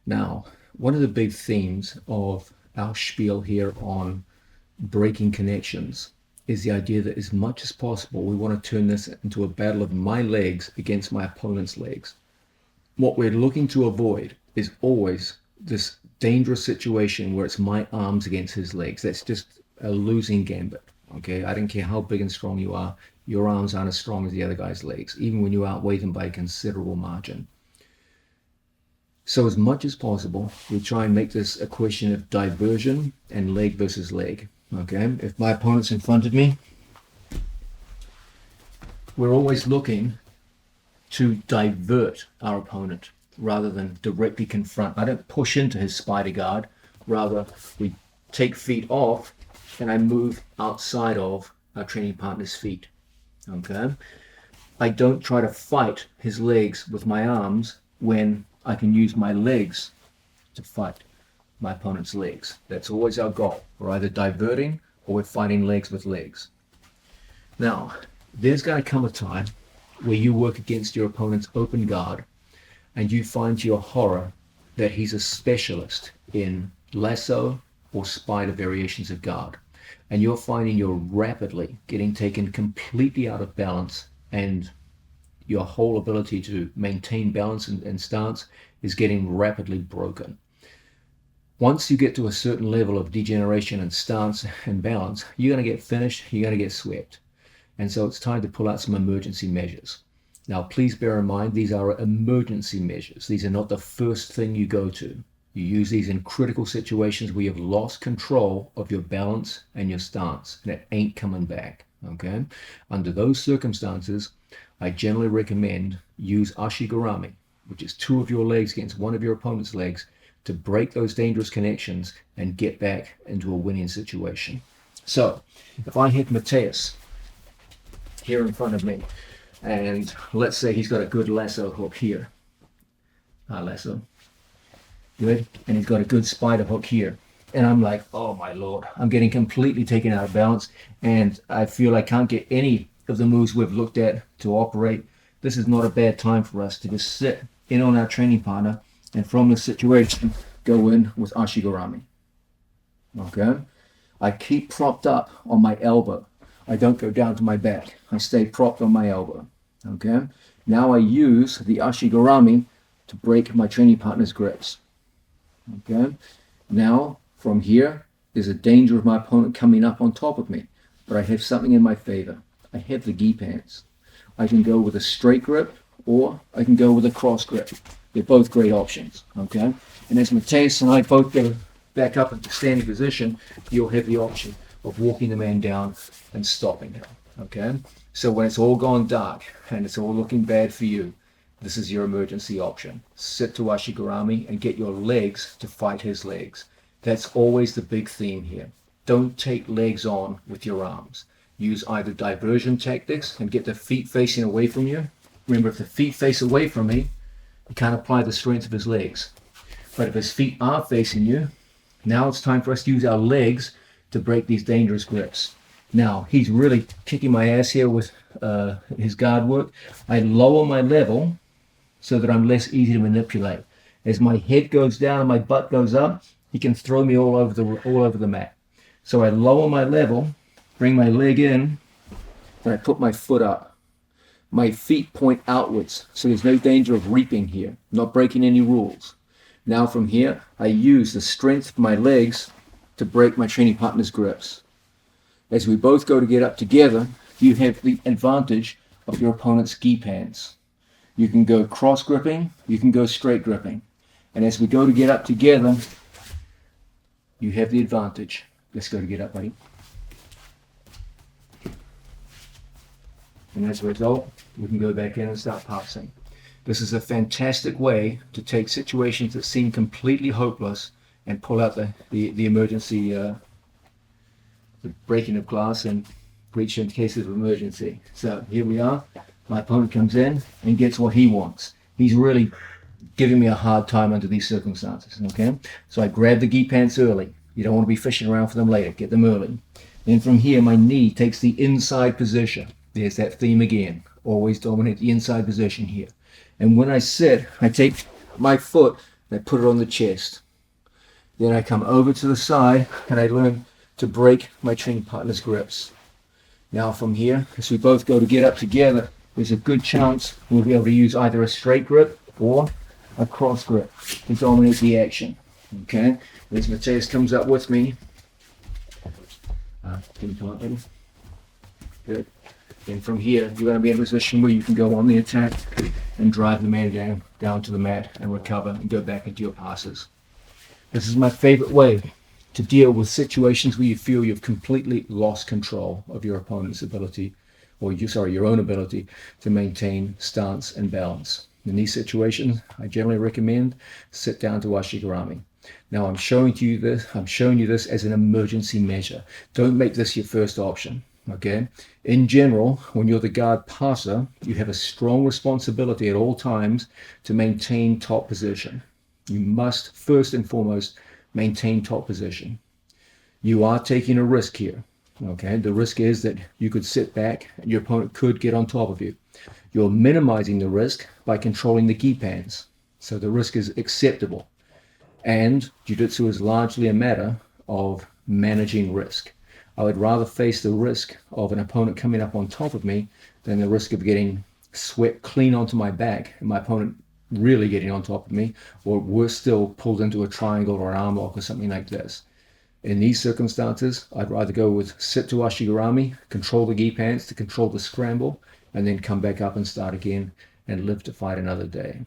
Now, one of the big themes of our spiel here on breaking connections is the idea that as much as possible, we want to turn this into a battle of my legs against my opponent's legs. What we're looking to avoid is always this dangerous situation where it's my arms against his legs. That's just a losing gambit. Okay, I don't care how big and strong you are, your arms aren't as strong as the other guy's legs, even when you outweigh them by a considerable margin. So as much as possible, we try and make this a question of diversion and leg versus leg. Okay, if my opponent's in front of me, we're always looking to divert our opponent rather than directly confront. I don't push into his spider guard, rather we take feet off and I move outside of our training partner's feet. Okay, I don't try to fight his legs with my arms when I can use my legs to fight my opponent's legs. That's always our goal. We're either diverting or we're fighting legs with legs. Now, there's going to come a time where you work against your opponent's open guard and you find to your horror that he's a specialist in lasso or spider variations of guard. And you're finding you're rapidly getting taken completely out of balance, and your whole ability to maintain balance and stance is getting rapidly broken. Once you get to a certain level of degeneration and stance and balance, you're going to get finished, you're going to get swept. And so it's time to pull out some emergency measures. Now, please bear in mind, these are emergency measures. These are not the first thing you go to. You use these in critical situations where you've lost control of your balance and your stance, and it ain't coming back, okay? Under those circumstances, I generally recommend use ashigarami, which is 2 of your legs against 1 of your opponent's legs, to break those dangerous connections and get back into a winning situation. So, if I hit Mateus here in front of me, and let's say he's got a good lasso hook here, lasso, good, and he's got a good spider hook here, and I'm like, oh my lord, I'm getting completely taken out of balance, and I feel I can't get any of the moves we've looked at to operate. This is not a bad time for us to just sit in on our training partner and from this situation go in with ashigarami. Okay, I keep propped up on my elbow. I don't go down to my back. I stay propped on my elbow. Okay, now I use the ashigarami to break my training partner's grips. Okay, now from here there's a danger of my opponent coming up on top of me, but I have something in my favor. I have the gi pants. I can go with a straight grip or I can go with a cross grip. They're both great options. Okay, and as Mateus and I both go back up into standing position, you'll have the option of walking the man down and stopping him. Okay, so when it's all gone dark and it's all looking bad for you, this is your emergency option. Sit to ashigarami and get your legs to fight his legs. That's always the big theme here. Don't take legs on with your arms. Use either diversion tactics and get the feet facing away from you. Remember, if the feet face away from me, you can't apply the strength of his legs. But if his feet are facing you, now it's time for us to use our legs to break these dangerous grips. Now, he's really kicking my ass here with his guard work. I lower my level so that I'm less easy to manipulate. As my head goes down and my butt goes up, he can throw me all over the mat. So I lower my level, bring my leg in, and I put my foot up. My feet point outwards, so there's no danger of reaping here, not breaking any rules. Now from here, I use the strength of my legs to break my training partner's grips. As we both go to get up together, you have the advantage of your opponent's gi pants. You can go cross gripping, you can go straight gripping. And as we go to get up together, you have the advantage. Let's go to get up, buddy. And as a result, we can go back in and start passing. This is a fantastic way to take situations that seem completely hopeless and pull out the emergency, the breaking of glass and breach in cases of emergency. So here we are. My opponent comes in and gets what he wants. He's really giving me a hard time under these circumstances. Okay, so I grab the gi pants early. You don't want to be fishing around for them later. Get them early. Then from here, my knee takes the inside position. There's that theme again. Always dominate the inside position here. And when I sit, I take my foot and I put it on the chest. Then I come over to the side and I learn to break my training partner's grips. Now from here, as we both go to get up together, there's a good chance we'll be able to use either a straight grip or a cross grip to dominate the action. Okay, as Mateus comes up with me. Can you come up, baby? Good. Then from here, you're going to be in a position where you can go on the attack and drive the man down to the mat and recover and go back into your passes. This is my favorite way to deal with situations where you feel you've completely lost control of your opponent's ability, or your own ability to maintain stance and balance. In these situations, I generally recommend sit down to Ashigarami. Now I'm showing you this as an emergency measure. Don't make this your first option. Okay? In general, when you're the guard passer, you have a strong responsibility at all times to maintain top position. You must first and foremost maintain top position. You are taking a risk here. Okay, the risk is that you could sit back and your opponent could get on top of you. You're minimizing the risk by controlling the gi pans. So the risk is acceptable. And jiu-jitsu is largely a matter of managing risk. I would rather face the risk of an opponent coming up on top of me than the risk of getting swept clean onto my back and my opponent really getting on top of me, or worse still, pulled into a triangle or an arm lock or something like this. In these circumstances, I'd rather go with sit to Ashigarami, control the gi pants to control the scramble, and then come back up and start again and live to fight another day.